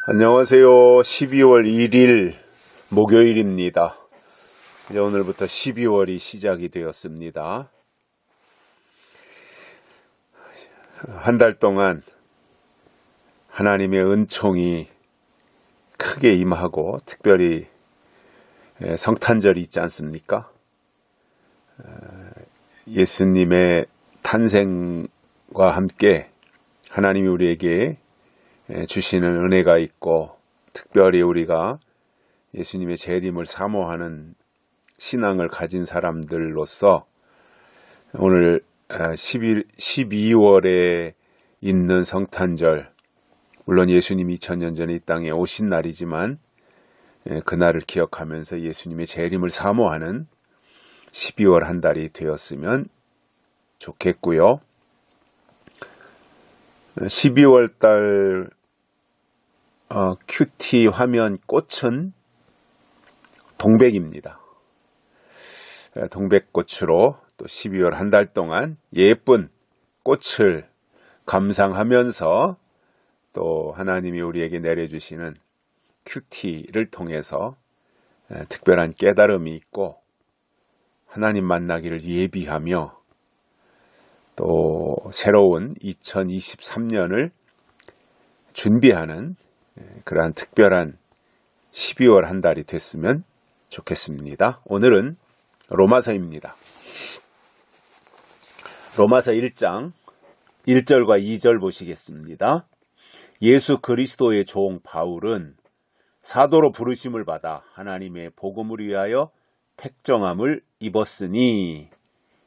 안녕하세요. 12월 1일 목요일입니다. 이제 오늘부터 12월이 시작이 되었습니다. 한 달 동안 하나님의 은총이 크게 임하고 특별히 성탄절이 있지 않습니까? 예수님의 탄생과 함께 하나님이 우리에게 주시는 은혜가 있고 특별히 우리가 예수님의 재림을 사모하는 신앙을 가진 사람들로서 오늘 12월에 있는 성탄절, 물론 예수님이 2000년 전에 이 땅에 오신 날이지만 그날을 기억하면서 예수님의 재림을 사모하는 12월 한 달이 되었으면 좋겠고요. 12월 달 큐티 화면 꽃은 동백입니다. 동백꽃으로 또 12월 한 달 동안 예쁜 꽃을 감상하면서 또 하나님이 우리에게 내려주시는 큐티를 통해서 특별한 깨달음이 있고 하나님 만나기를 예비하며 또 새로운 2023년을 준비하는 그러한 특별한 12월 한 달이 됐으면 좋겠습니다. 오늘은 로마서입니다. 로마서 1장 1절과 2절 보시겠습니다. 예수 그리스도의 종 바울은 사도로 부르심을 받아 하나님의 복음을 위하여 택정함을 입었으니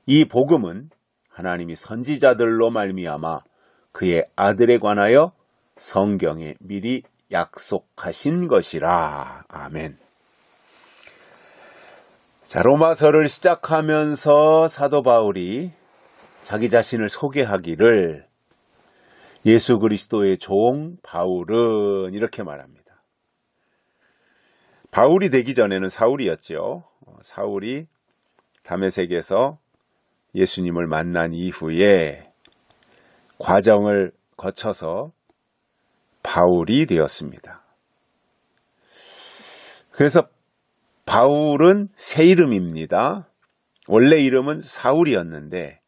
이 복음은 하나님이 선지자들로 말미암아 그의 아들에 관하여 성경에 미리 약속하신 것이라. 아멘. 자, 로마서를 시작하면서 사도 바울이 자기 자신을 소개하기를 예수 그리스도의 종 바울은 이렇게 말합니다. 바울이 되기 전에는 사울이었죠. 사울이 다메섹에서 예수님을 만난 이후에 과정을 거쳐서 바울이 되었습니다. 그래서 바울은 새 이름입니다. 원래 이름은 사울이었는데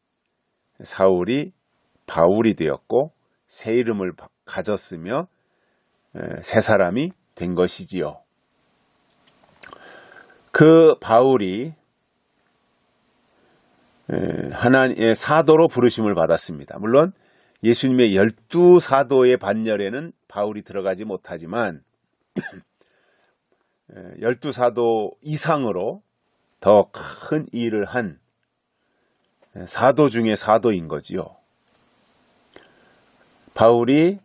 사울이 바울이 되었고 새 이름을 가졌으며 새 사람이 된 것이지요. 그 바울이 하나님의 사도로 부르심을 받았습니다. 물론 예수님의 12사도의 반열에는 바울이 들어가지 못하지만 12사도 이상으로 더 큰 일을 한 사도 중에 사도인 거지요. 바울이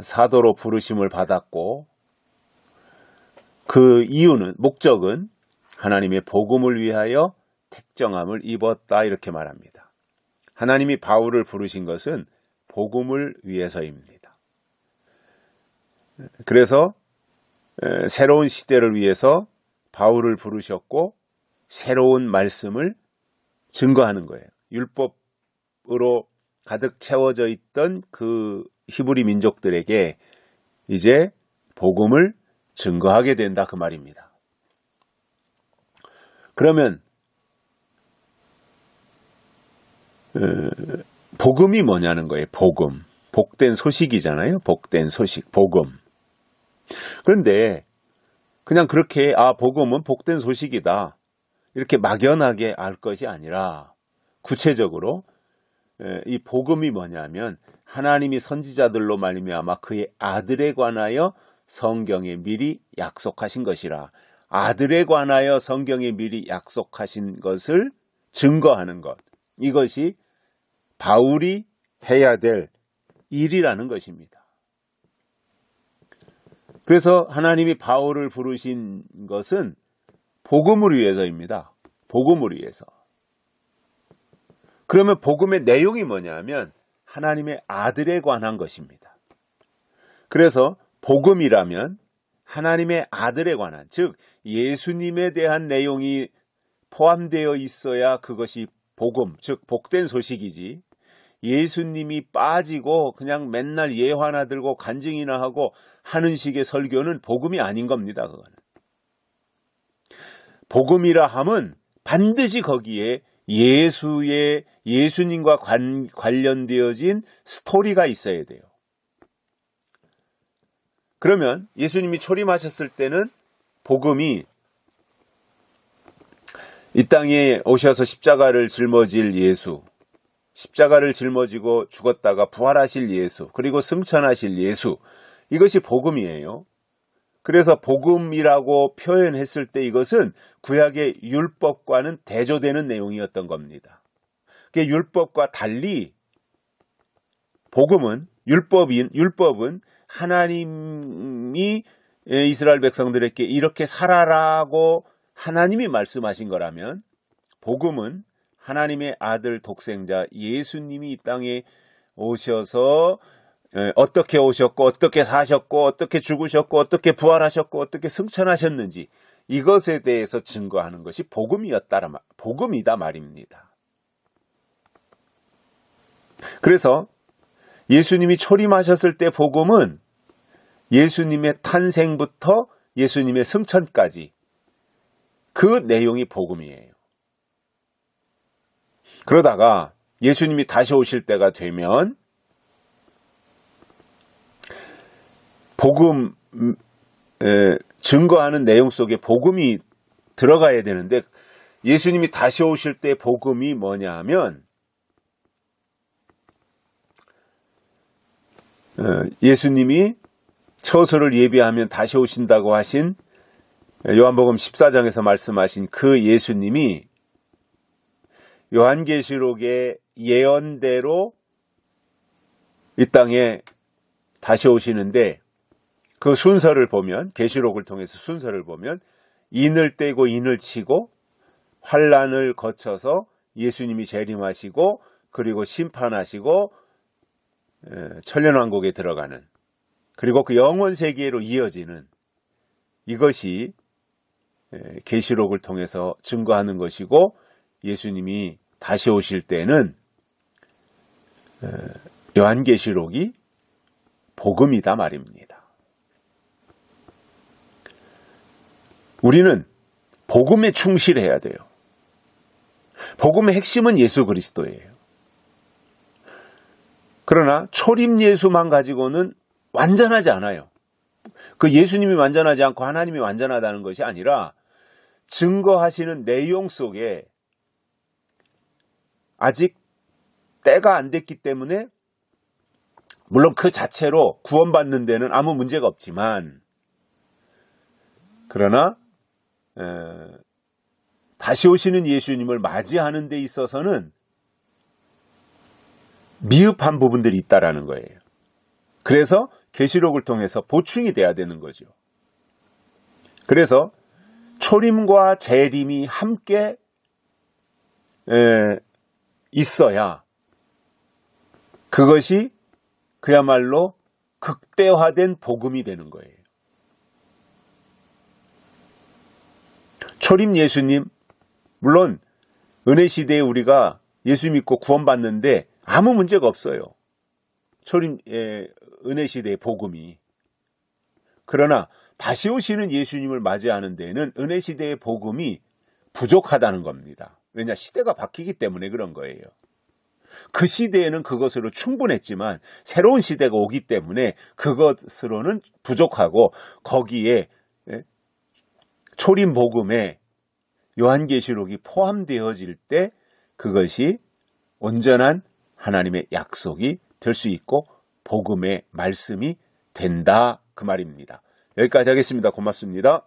사도로 부르심을 받았고 그 이유는 목적은 하나님의 복음을 위하여 택정함을 입었다 이렇게 말합니다. 하나님이 바울을 부르신 것은 복음을 위해서입니다. 그래서 새로운 시대를 위해서 바울을 부르셨고 새로운 말씀을 증거하는 거예요. 율법으로 가득 채워져 있던 그 히브리 민족들에게 이제 복음을 증거하게 된다 그 말입니다. 그러면 복음이 뭐냐는 거예요. 복음. 복된 소식이잖아요. 복된 소식, 복음. 그런데 그냥 그렇게 복음은 복된 소식이다. 이렇게 막연하게 알 것이 아니라 구체적으로 이 복음이 뭐냐면 하나님이 선지자들로 말미암아 그의 아들에 관하여 성경에 미리 약속하신 것이라. 아들에 관하여 성경에 미리 약속하신 것을 증거하는 것. 이것이 바울이 해야 될 일이라는 것입니다. 그래서 하나님이 바울을 부르신 것은 복음을 위해서입니다. 복음을 위해서. 그러면 복음의 내용이 뭐냐면 하나님의 아들에 관한 것입니다. 그래서 복음이라면 하나님의 아들에 관한, 즉 예수님에 대한 내용이 포함되어 있어야 그것이 복음, 즉 복된 소식이지 예수님이 빠지고 그냥 맨날 예화나 들고 간증이나 하고 하는 식의 설교는 복음이 아닌 겁니다. 그거는. 복음이라 함은 반드시 거기에 예수님과 관련되어진 스토리가 있어야 돼요. 그러면 예수님이 초림하셨을 때는 복음이 이 땅에 오셔서 십자가를 짊어질 예수, 십자가를 짊어지고 죽었다가 부활하실 예수, 그리고 승천하실 예수, 이것이 복음이에요. 그래서 복음이라고 표현했을 때 이것은 구약의 율법과는 대조되는 내용이었던 겁니다. 율법과 달리 복음은 율법은 하나님이 이스라엘 백성들에게 이렇게 살아라고 하나님이 말씀하신 거라면, 복음은 하나님의 아들 독생자 예수님이 이 땅에 오셔서 어떻게 오셨고 어떻게 사셨고 어떻게 죽으셨고 어떻게 부활하셨고 어떻게 승천하셨는지 이것에 대해서 증거하는 것이 복음이다 말입니다. 그래서 예수님이 초림하셨을 때 복음은 예수님의 탄생부터 예수님의 승천까지 그 내용이 복음이에요. 그러다가 예수님이 다시 오실 때가 되면 복음 증거하는 내용 속에 복음이 들어가야 되는데, 예수님이 다시 오실 때 복음이 뭐냐 하면 예수님이 처소를 예비하면 다시 오신다고 하신 요한복음 14장에서 말씀하신 그 예수님이 요한계시록의 예언대로 이 땅에 다시 오시는데, 그 순서를 보면, 계시록을 통해서 순서를 보면 인을 떼고 인을 치고 환란을 거쳐서 예수님이 재림하시고 그리고 심판하시고 천년왕국에 들어가는, 그리고 그 영원 세계로 이어지는, 이것이 계시록을 통해서 증거하는 것이고, 예수님이 다시 오실 때는 요한계시록이 복음이다 말입니다. 우리는 복음에 충실해야 돼요. 복음의 핵심은 예수 그리스도예요. 그러나 초림 예수만 가지고는 완전하지 않아요. 그 예수님이 완전하지 않고 하나님이 완전하다는 것이 아니라 증거하시는 내용 속에 아직 때가 안 됐기 때문에, 물론 그 자체로 구원받는 데는 아무 문제가 없지만, 그러나 다시 오시는 예수님을 맞이하는 데 있어서는 미흡한 부분들이 있다라는 거예요. 그래서 계시록을 통해서 보충이 돼야 되는 거죠. 그래서 초림과 재림이 함께 있어야 그것이 그야말로 극대화된 복음이 되는 거예요. 초림 예수님, 물론 은혜 시대에 우리가 예수 믿고 구원받는데 아무 문제가 없어요. 초림 은혜 시대의 복음이. 그러나 다시 오시는 예수님을 맞이하는 데에는 은혜 시대의 복음이 부족하다는 겁니다. 왜냐, 시대가 바뀌기 때문에 그런 거예요. 그 시대에는 그것으로 충분했지만 새로운 시대가 오기 때문에 그것으로는 부족하고, 거기에 초림 복음에 요한계시록이 포함되어질 때 그것이 온전한 하나님의 약속이 될 수 있고 복음의 말씀이 된다, 그 말입니다. 여기까지 하겠습니다. 고맙습니다.